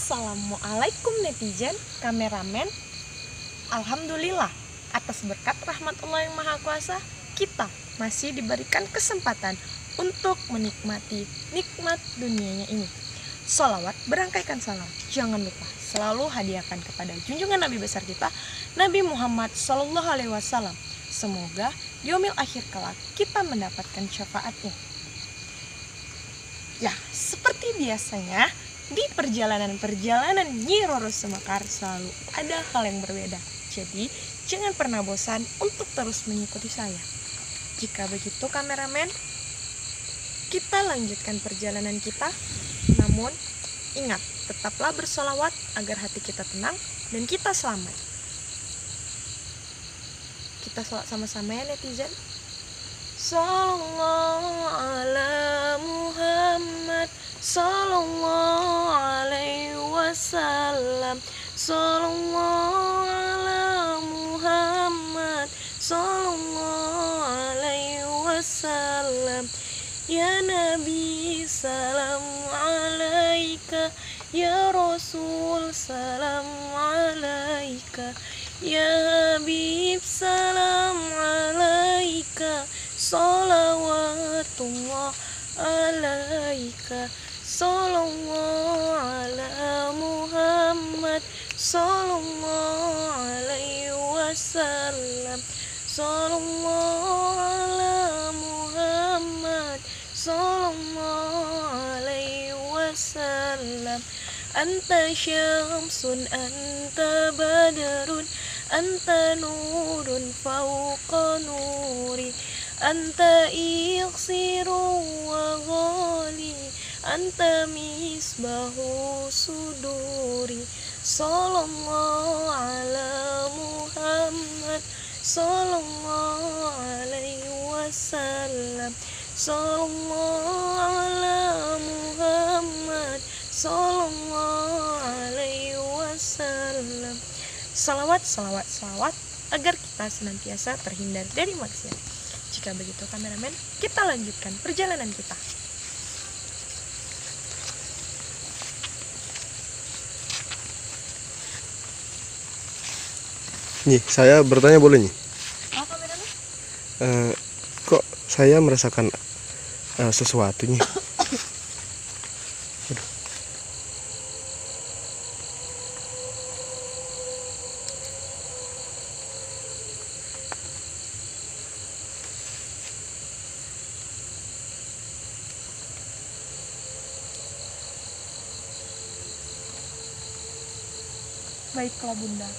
Assalamualaikum netizen, kameramen. Alhamdulillah, atas berkat rahmat Allah yang Maha Kuasa, kita masih diberikan kesempatan untuk menikmati nikmat dunianya ini. Sholawat berangkaikan salam. Jangan lupa selalu hadiahkan kepada junjungan Nabi besar kita, Nabi Muhammad SAW. Semoga di yaumil akhir kelak kita mendapatkan syafaatnya. Ya, seperti biasanya di perjalanan Nyi Roro Semekar selalu ada hal yang berbeda. Jadi, jangan pernah bosan untuk terus mengikuti saya. Jika begitu, kameramen, kita lanjutkan perjalanan kita. Namun, ingat, tetaplah bersolawat agar hati kita tenang dan kita selamat. Kita sholat sama-sama ya netizen. Sallallahu ala Muhammad, sallallahu alaihi wasallam, sallallahu ala Muhammad, sallallahu alaihi wasallam. Ya Nabi salam alaika, ya Rasul salam alaika, ya Habib salam alaika, salawatullah alaika, sallallahu ala Muhammad, sallallahu alaihi wasallam, sallallahu ala Muhammad, sallallahu alaihi wasallam. Anta syamsun, anta badarun, anta nurun fauqa nuri, anta iqsiru wa ghali, anta misbahu suduri. Sallallahu ala Muhammad, sallallahu alaihi wasallam, sallallahu ala Muhammad, sallallahu alaihi wasallam. Salawat, salawat, salawat agar kita senantiasa terhindar dari maksiat. Jika begitu kameramen, kita lanjutkan perjalanan kita. Nih, saya bertanya boleh nih? Oh, kameramen? Kok saya merasakan sesuatu nih? Aduh. Baiklah bunda.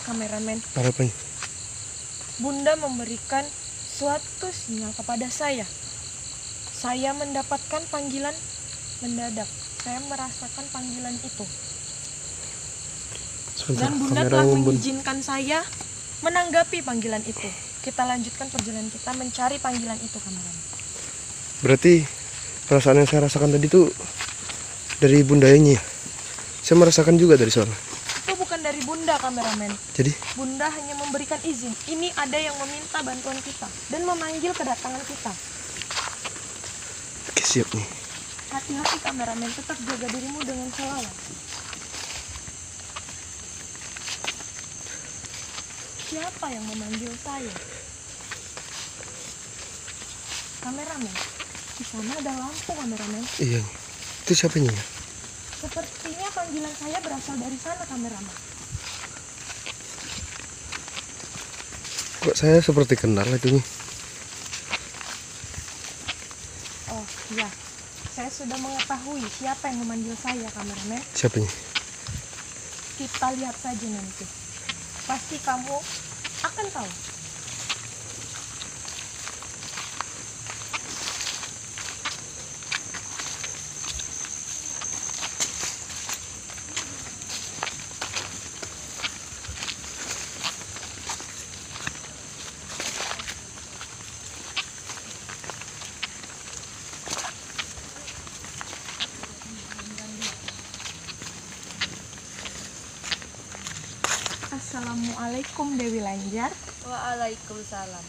Kameramen, Apa nih? bunda memberikan suatu sinyal kepada saya. Saya mendapatkan panggilan mendadak. Saya merasakan panggilan itu. Sebentar, Dan bunda kamera telah yang mengizinkan saya menanggapi panggilan itu. Kita lanjutkan perjalanan kita mencari panggilan itu, kameramen. Berarti perasaan yang saya rasakan tadi tuh dari bunda ini ya? Saya merasakan juga dari sana. Itu bukan dari bunda, kameramen. Jadi, Bunda hanya memberikan izin. Ini ada yang meminta bantuan kita dan memanggil kedatangan kita. oke, siap nih. Hati-hati kameramen, tetap jaga dirimu dengan selawat. Siapa yang memanggil saya? Kameramen, di sana ada lampu, kameramen. Iya, itu siapanya ya? Sepertinya panggilan saya berasal dari sana, kameramen. Kok saya seperti kenal itu nih? Oh iya, saya sudah mengetahui siapa yang memanggil saya, kameramen. Siapanya? Kita lihat saja nanti. Pasti kamu akan tahu. Assalamualaikum Dewi Lanjar. Waalaikumsalam.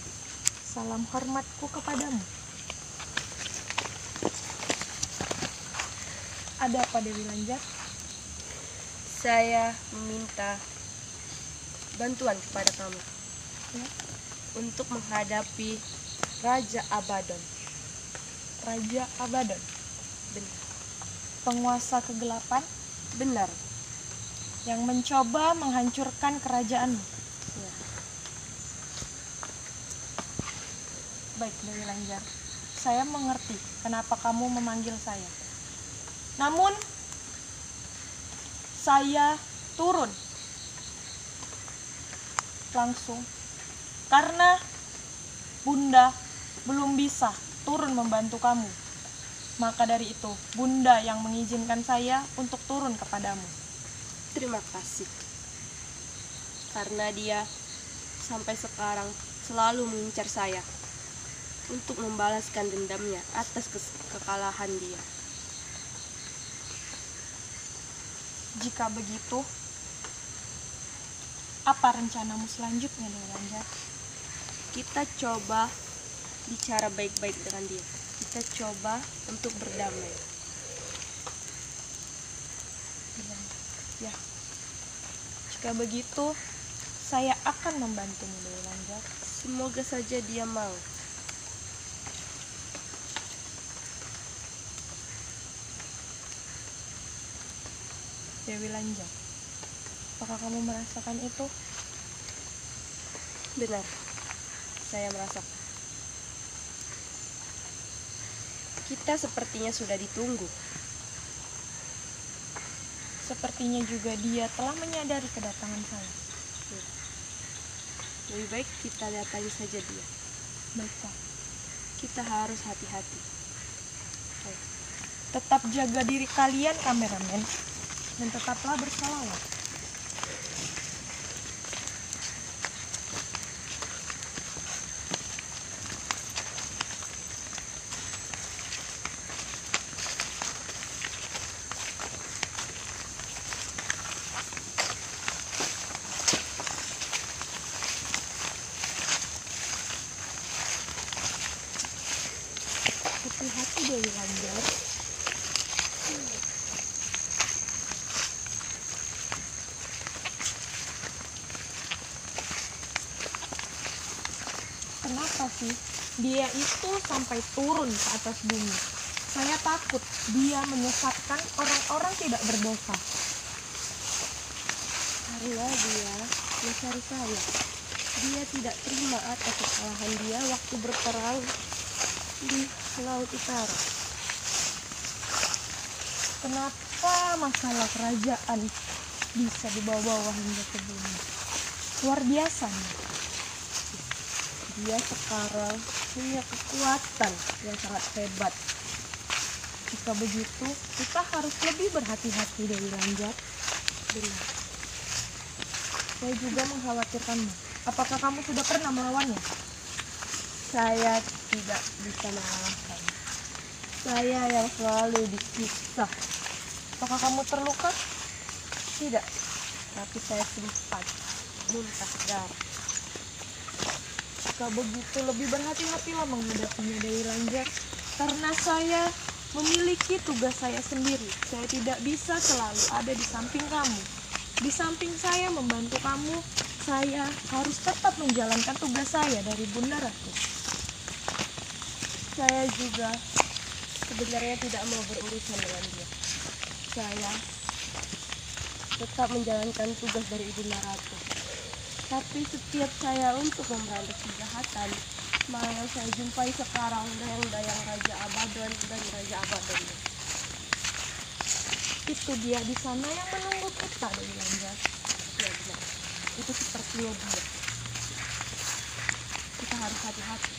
Salam hormatku kepadamu. Ada apa Dewi Lanjar? Saya meminta bantuan kepada kamu Ya. untuk menghadapi Raja Abaddon. Raja Abaddon, Benar. penguasa kegelapan Benar. yang mencoba menghancurkan kerajaanmu. Ya. Baik Dewi Lanjar, saya mengerti kenapa kamu memanggil saya. Namun, saya turun langsung karena Bunda belum bisa turun membantu kamu. Maka dari itu, Bunda yang mengizinkan saya untuk turun kepadamu. Terima kasih. Karena dia sampai sekarang selalu mengincar saya untuk membalaskan dendamnya atas kekalahan dia. Jika begitu, apa rencanamu selanjutnya Dewi Lanjar? Kita coba bicara baik-baik dengan dia. Kita coba untuk berdamai. Ya, jika begitu, saya akan membantumu Dewi Lanjar. Semoga saja dia mau. Dewi Lanjar, apakah kamu merasakan itu? Benar, saya merasakan. Kita sepertinya sudah ditunggu. Sepertinya juga dia telah menyadari kedatangan saya. Lebih baik kita datangi saja dia. Baiklah, Kita harus hati-hati. tetap jaga diri kalian kameramen, dan tetaplah bersalawat. Hati-hati Dewi Lanjar. Kenapa sih dia itu sampai turun ke atas bumi? Saya takut dia menyesatkan orang-orang tidak berdosa. Karena dia mencari saya. Dia tidak terima atas kesalahan dia waktu berperang di Laut Utara. Kenapa masalah kerajaan bisa dibawa-bawa hingga ke bumi? Luar biasa nih. Dia sekarang punya kekuatan yang sangat hebat. Jika begitu, kita harus lebih berhati-hati Dewi Lanjar. Benar. Saya juga mengkhawatirkanmu. Apakah kamu sudah pernah melawannya? Saya tidak bisa mengalahkan. Saya yang selalu disiksa. Apakah kamu terluka? Tidak. Tapi saya sempat muntah darah. Jika begitu, lebih berhati-hatilah menghadapinya Dewi Lanjar. Karena saya memiliki tugas saya sendiri. Saya tidak bisa selalu ada di samping kamu. Di samping saya membantu kamu, saya harus tetap menjalankan tugas saya dari Bunda Ratu. Saya juga sebenarnya tidak mau berurusan dengan dia. Saya tetap menjalankan tugas dari Ibunda Ratu. Tapi setiap saya untuk memberantas kejahatan, maka yang saya jumpai sekarang dayang-dayang Raja Abaddon dan Raja Abaddon. Itu dia di sana yang menunggu kita Dewi Lanjar. Ya benar. Itu sepertinya dia. Kita harus hati-hati.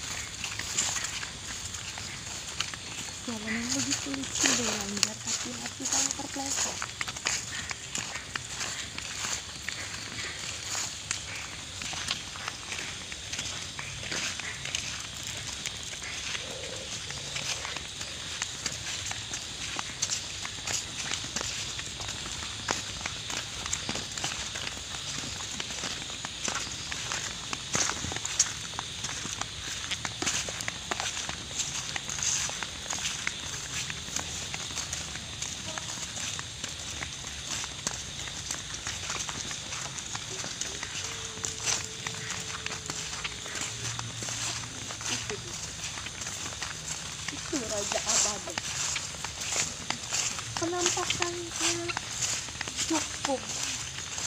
Jalan yang begitu licin Dewi Lanjar, hati-hati kamu terpeleset. Itu Raja Abadan. Penampakannya cukup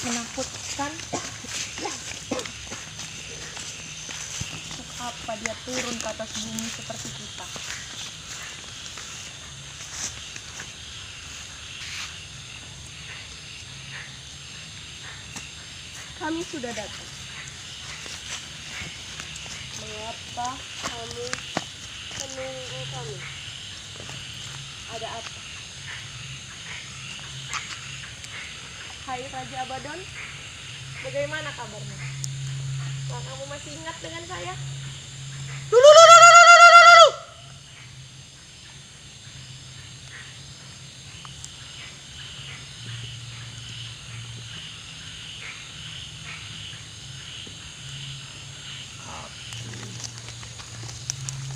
menakutkan. Untuk apa dia turun ke atas bumi seperti kita? Kami sudah datang. Mengapa kamu menunggu kami? Ada apa? Hai Raja Abaddon, bagaimana kabarnya? Apakah kamu masih ingat dengan saya?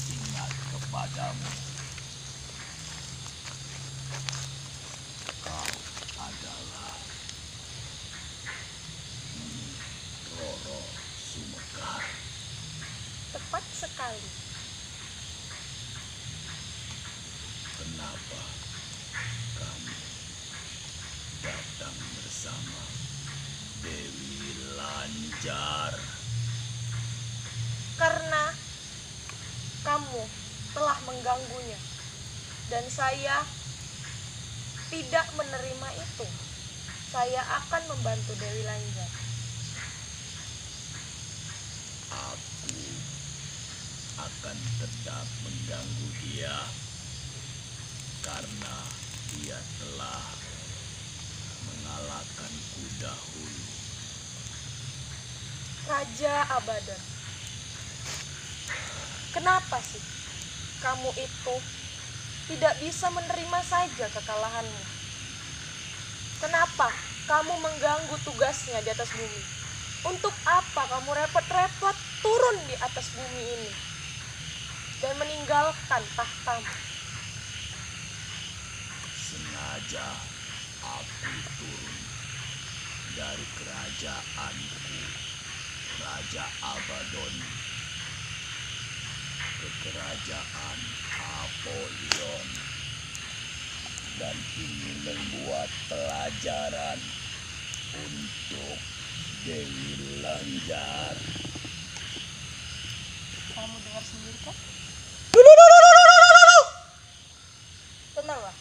Ingat kepadamu. Kau adalah Roro Sumekar. Tepat sekali. Kenapa kamu datang bersama Dewi Lanjar? Karena kamu telah mengganggunya dan saya tidak menerima itu. Saya akan membantu Dewi Lanjar. Aku akan tetap mengganggu dia karena dia telah mengalahkanku dahulu. Raja Abaddon, kenapa sih kamu itu tidak bisa menerima saja kekalahanmu? Kenapa kamu mengganggu tugasnya di atas bumi? Untuk apa kamu repot-repot turun di atas bumi ini dan meninggalkan tahtamu? Sengaja aku turun dari kerajaanku, Raja Abaddon, ke kerajaan Apollyon dan ingin membuat pelajaran untuk Dewi Lanjar. Kamu dengar sendiri kan? Tenanglah.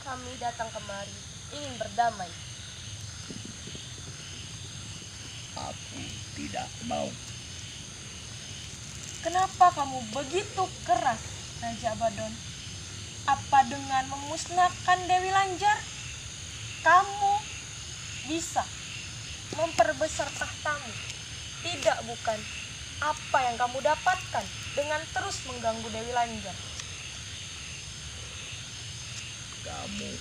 Kami datang kemari ingin berdamai. Aku tidak mau. Kenapa kamu begitu keras, Raja Abaddon? Apa dengan memusnahkan Dewi Lanjar, kamu bisa memperbesar tahtamu? Tidak, bukan? Apa yang kamu dapatkan dengan terus mengganggu Dewi Lanjar? Kamu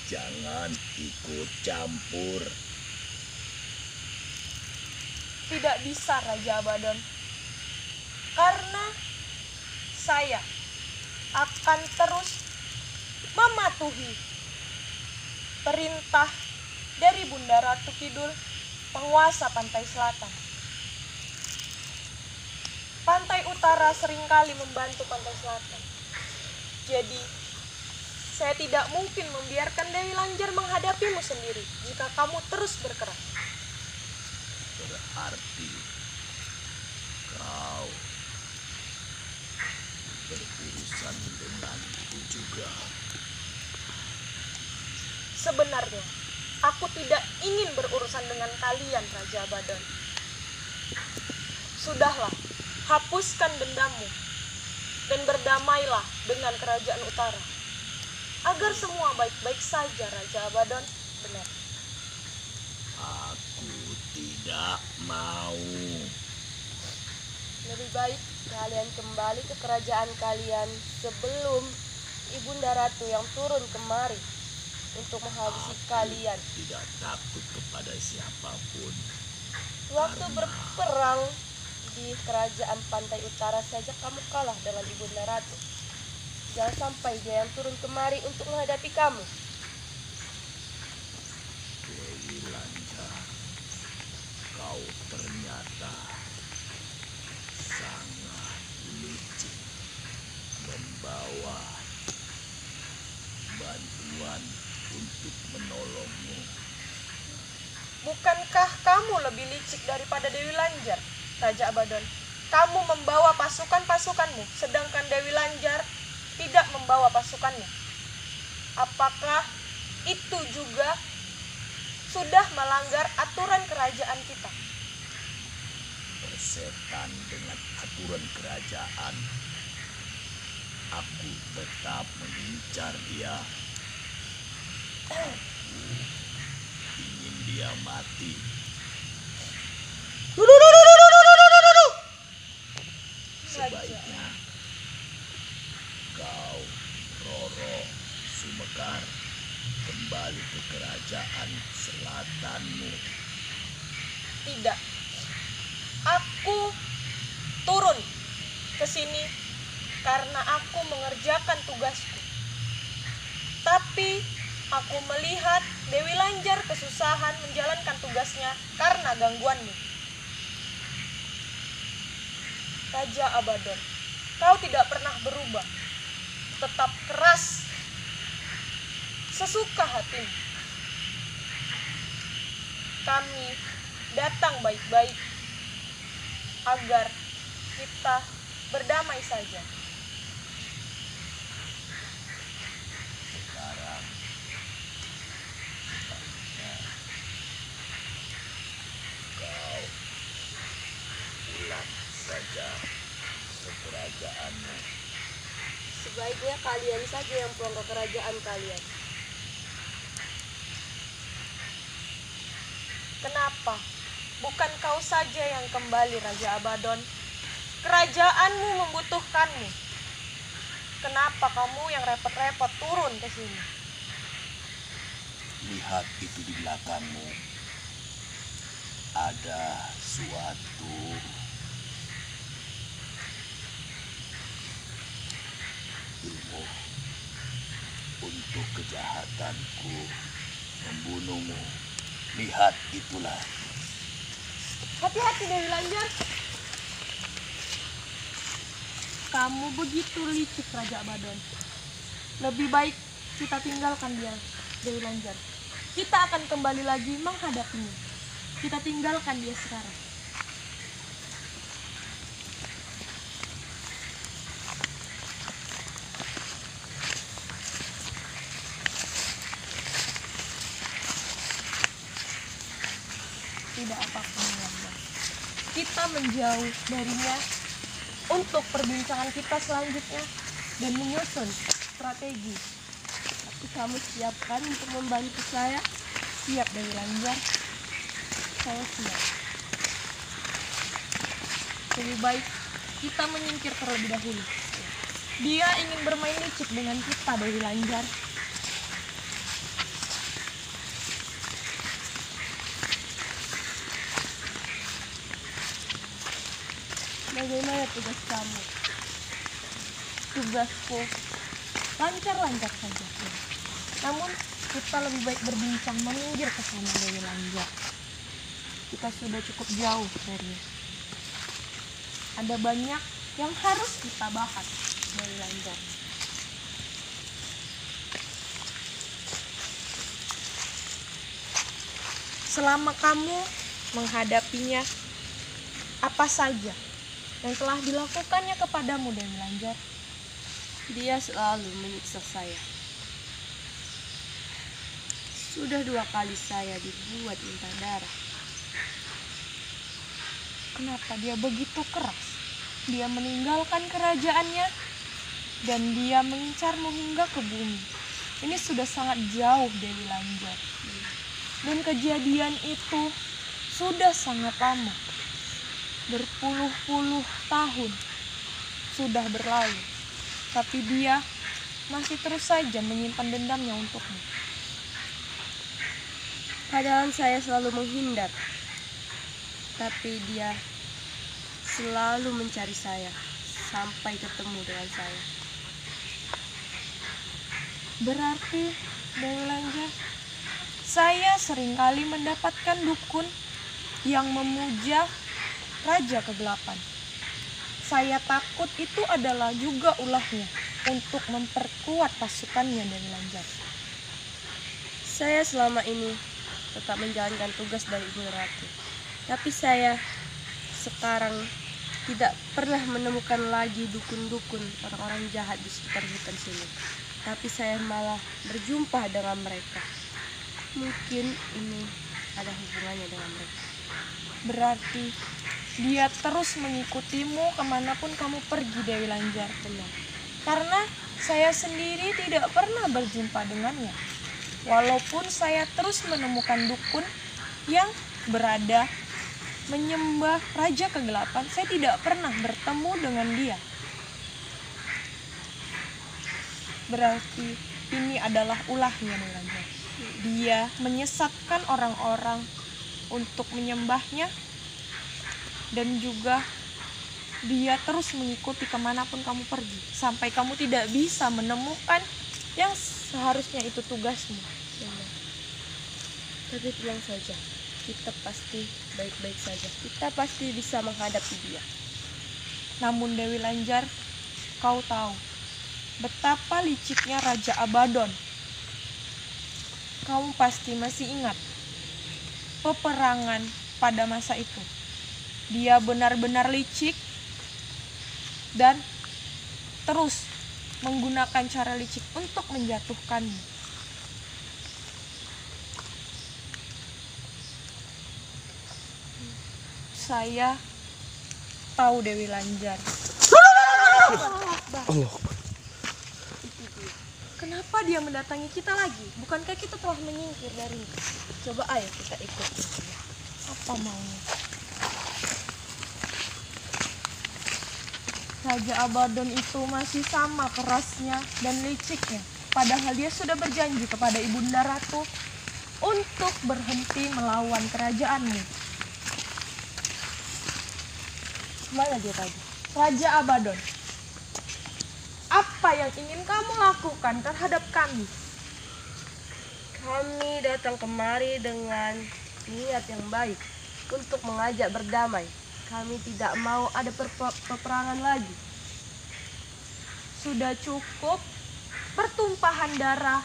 jangan ikut campur. Tidak bisa, Raja Abaddon. Karena saya akan terus mematuhi perintah dari Bunda Ratu Kidul, penguasa pantai selatan. Pantai utara seringkali membantu pantai selatan. Jadi, saya tidak mungkin membiarkan Dewi Lanjar menghadapimu sendiri jika kamu terus berkeras. Berarti kau berurusan denganku juga. Sebenarnya, aku tidak ingin berurusan dengan kalian, Raja Abaddon. Sudahlah, hapuskan dendamu dan berdamailah dengan kerajaan utara. Agar semua baik-baik saja, Raja Abaddon. Benar. Aku tidak mau. Lebih baik kalian kembali ke kerajaan kalian sebelum Ibunda Ratu yang turun kemari untuk menghabisi kalian. Tidak takut kepada siapapun. Waktu berperang di kerajaan pantai utara saja kamu kalah dengan Ibunda Ratu. Jangan sampai dia yang turun kemari untuk menghadapi kamu. Dewi Lanjar, kau ternyata sangat licik membawa bantuan untuk menolongmu. Bukankah kamu lebih licik daripada Dewi Lanjar, Raja Abaddon? Kamu membawa pasukan-pasukanmu, sedangkan Dewi Lanjar tidak membawa pasukannya. Apakah itu juga sudah melanggar aturan kerajaan kita? Bersetan dengan aturan kerajaan, aku tetap mengincar dia. Ingin dia mati. Sebaiknya kau, Roro Sumekar, kembali ke kerajaan selatanmu. Tidak. Aku turun ke sini karena aku mengerjakan tugasku. Tapi aku melihat Dewi Lanjar kesusahan menjalankan tugasnya karena gangguanmu. Raja Abaddon, kau tidak pernah berubah. Tetap keras, sesuka hatimu. Kami datang baik-baik agar kita berdamai saja. Sekarang sebaiknya kau pulang saja ke kerajaanmu. Sebaiknya kalian saja yang pulang ke kerajaan kalian. Kenapa? Bukan kau saja yang kembali, Raja Abaddon. Kerajaanmu membutuhkanmu. Kenapa kamu yang repot-repot turun ke sini? Lihat itu di belakangmu. Ada suatu ilmu untuk kejahatanku membunuhmu. Lihat itulah. Hati-hati Dewi Lanjar. Kamu begitu licik, Raja Abaddon. Lebih baik kita tinggalkan dia, Dewi Lanjar. Kita akan kembali lagi menghadapinya. Kita tinggalkan dia sekarang. Tidak apa-apa mengambang. Kita menjauh darinya untuk perbincangan kita selanjutnya dan menyusun strategi. Tapi kamu siapkan untuk membantu saya? Siap Dewi Lanjar. Saya siap. Lebih baik kita menyingkir terlebih dahulu. Dia ingin bermain licik dengan kita, Dewi Lanjar. Bagaimana tugas kamu? Tugasku lancar-lancar saja. Namun kita lebih baik berbincang meminggir ke sana, Dewi Lanjar. Kita sudah cukup jauh dari. Ada banyak yang harus kita bahas, Dewi Lanjar. Selama kamu menghadapinya, apa saja yang telah dilakukannya kepadamu, Dewi Lanjar? Dia selalu menyiksa saya. Sudah 2 kali saya dibuat muntah darah. Kenapa dia begitu keras? Dia meninggalkan kerajaannya dan dia mengincarmu hingga ke bumi. Ini sudah sangat jauh, Dewi Lanjar. Dan kejadian itu sudah sangat lama. Berpuluh-puluh tahun sudah berlalu. Tapi dia masih terus saja menyimpan dendamnya untukmu. Padahal saya selalu menghindar. Tapi dia selalu mencari saya sampai ketemu dengan saya. Berarti, Dewi Lanjar, saya seringkali mendapatkan dukun yang memuja Raja Kegelapan. Saya takut itu adalah juga ulahnya. untuk memperkuat pasukannya Dewi Lanjar? Saya selama ini tetap menjalankan tugas dari Ibu Ratu. Tapi saya sekarang tidak pernah menemukan lagi dukun-dukun orang-orang jahat di sekitar hutan sini. Tapi saya malah berjumpa dengan mereka. Mungkin ini ada hubungannya dengan mereka. Berarti dia terus mengikutimu kemanapun kamu pergi Dewi Lanjar. Benar. Karena saya sendiri tidak pernah berjumpa dengannya. Walaupun saya terus menemukan dukun yang berada menyembah Raja Kegelapan, saya tidak pernah bertemu dengan dia. Berarti ini adalah ulahnya Dewi Lanjar. Dia menyesatkan orang-orang untuk menyembahnya, dan juga dia terus mengikuti kemanapun kamu pergi sampai kamu tidak bisa menemukan yang seharusnya itu tugasmu. Benar. Tapi tenang saja, kita pasti baik-baik saja. Kita pasti bisa menghadapi dia. Namun Dewi Lanjar, kau tahu betapa liciknya Raja Abaddon. Kamu pasti masih ingat peperangan pada masa itu. Dia benar-benar licik dan terus menggunakan cara licik untuk menjatuhkanmu. Saya tahu Dewi Lanjar. Allah. Kenapa dia mendatangi kita lagi? Bukankah kita telah menyingkir dari? Coba ayo kita ikut. Apa maunya? Raja Abaddon itu masih sama kerasnya dan liciknya. Padahal dia sudah berjanji kepada Ibunda Ratu untuk berhenti melawan kerajaanmu. Mana dia tadi? Raja Abaddon, apa yang ingin kamu lakukan terhadap kami? Kami datang kemari dengan niat yang baik untuk mengajak berdamai. Kami tidak mau ada peperangan lagi. Sudah cukup pertumpahan darah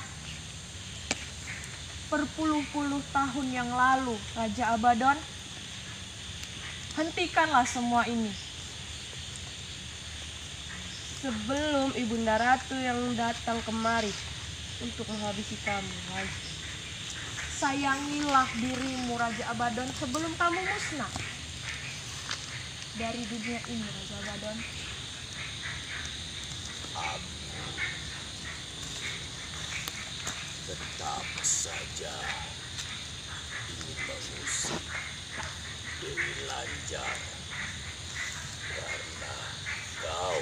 berpuluh-puluh tahun yang lalu, Raja Abaddon. Hentikanlah semua ini. Sebelum Ibunda Ratu yang datang kemari untuk menghabisi kamu lagi. Sayangilah dirimu, Raja Abaddon, sebelum kamu musnah dari dunia ini, Raja Abaddon. Tetap saja ingin mengusik Dewi Lanjar karena kau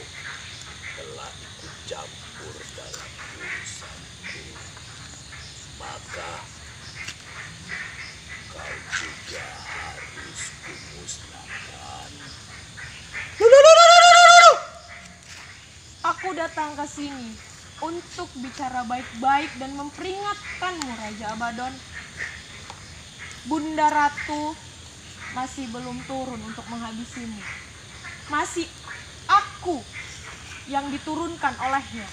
telah ikut campur dalam urusanku, maka kau juga harus kumusnahkan. Aku datang ke sini untuk bicara baik-baik dan memperingatkanmu, Raja Abaddon. Bunda Ratu masih belum turun untuk menghabisimu. Masih aku yang diturunkan olehnya.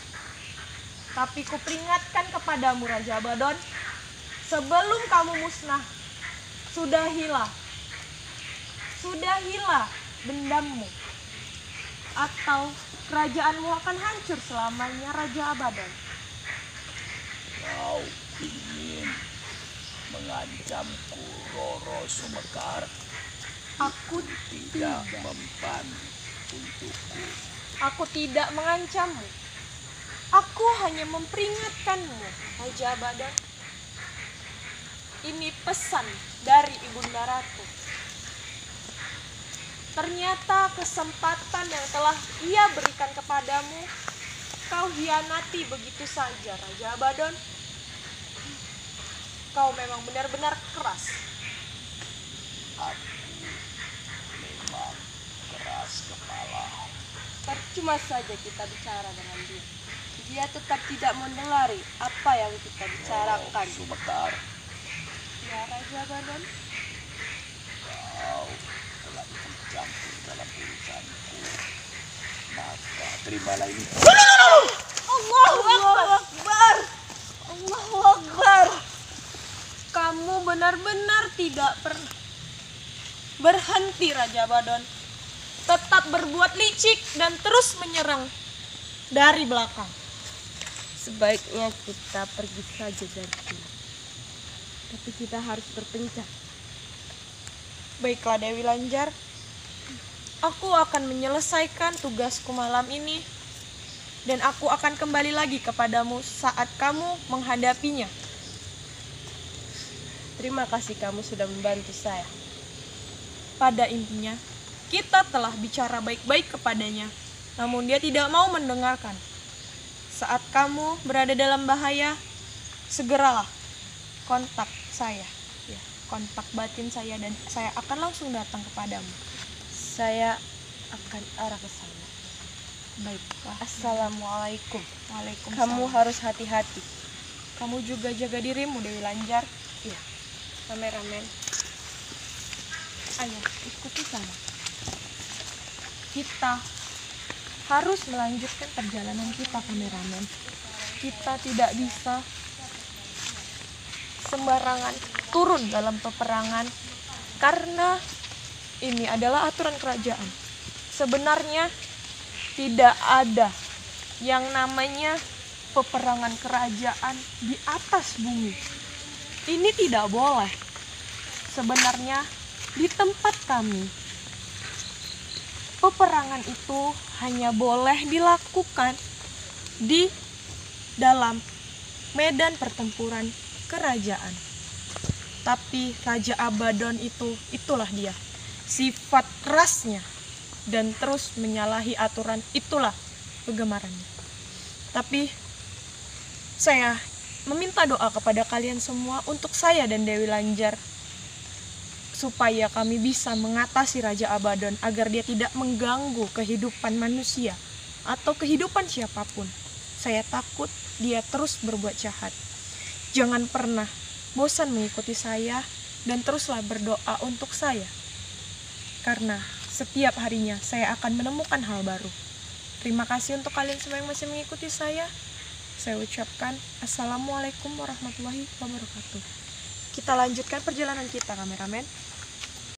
Tapi kuperingatkan kepadamu, Raja Abaddon, sebelum kamu musnah, sudahilah dendammu, atau kerajaanmu akan hancur selamanya, Raja Abaddon. Kau ingin mengancamku, Roro Sumekar? Aku Tidak mempan untukku. Aku tidak mengancammu. Aku hanya memperingatkanmu, Raja Abaddon. Ini pesan dari Ibunda Ratu. Ternyata kesempatan yang telah ia berikan kepadamu, kau hianati begitu saja, Raja Abaddon. Kau memang benar-benar keras. Aku memang keras kepala. Percuma saja kita bicara dengan dia. Dia tetap tidak mendengar apa yang kita bicarakan. Sumekar, Ya, Raja Abaddon. kau telah ikut campur dalam urusanku. Maka terimalah ini. Raja Abaddon tetap berbuat licik dan terus menyerang dari belakang. Sebaiknya kita pergi saja dari sini. Tapi kita harus berpencar. Baiklah Dewi Lanjar, aku akan menyelesaikan tugasku malam ini dan aku akan kembali lagi kepadamu saat kamu menghadapinya. Terima kasih kamu sudah membantu saya. Pada intinya, kita telah bicara baik-baik kepadanya, namun dia tidak mau mendengarkan. Saat kamu berada dalam bahaya, segeralah kontak saya. Ya, kontak batin saya dan saya akan langsung datang kepadamu. Saya akan arah ke sana. Baiklah. Assalamualaikum. Waalaikumsalam. Kamu harus hati-hati. Kamu juga jaga dirimu, Dewi Lanjar. Iya. Kameramen. Ayo, ikuti sana. Kita harus melanjutkan perjalanan kita, kameramen. Kita tidak bisa sembarangan turun dalam peperangan karena ini adalah aturan kerajaan. Sebenarnya tidak ada yang namanya peperangan kerajaan di atas bumi. Ini tidak boleh. Sebenarnya di tempat kami, peperangan itu hanya boleh dilakukan di dalam medan pertempuran kerajaan. Tapi Raja Abaddon itulah dia. Sifat kerasnya dan terus menyalahi aturan, itulah kegemarannya. Tapi saya meminta doa kepada kalian semua untuk saya dan Dewi Lanjar supaya kami bisa mengatasi Raja Abaddon agar dia tidak mengganggu kehidupan manusia atau kehidupan siapapun. Saya takut dia terus berbuat jahat. Jangan pernah bosan mengikuti saya dan teruslah berdoa untuk saya. Karena setiap harinya saya akan menemukan hal baru. Terima kasih untuk kalian semua yang masih mengikuti saya. Saya ucapkan Assalamualaikum warahmatullahi wabarakatuh. Kita lanjutkan perjalanan kita, kameramen.